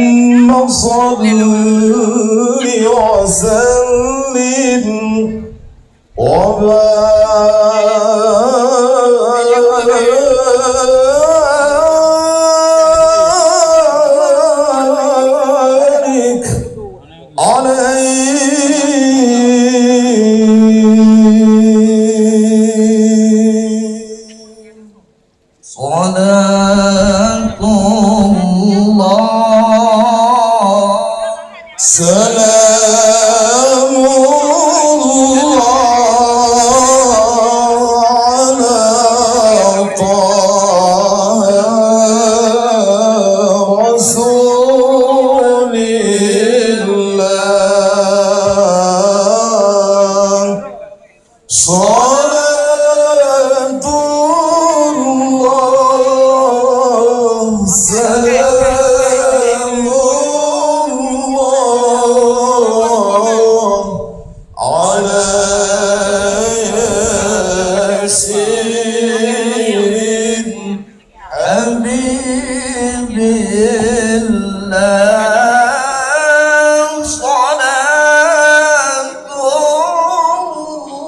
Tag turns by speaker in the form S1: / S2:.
S1: اللهم صل وسلم وبارك عليه صلاة الله سلام الله على طه رسول الله صلاة الله سلام الله على ياسين حبيب الله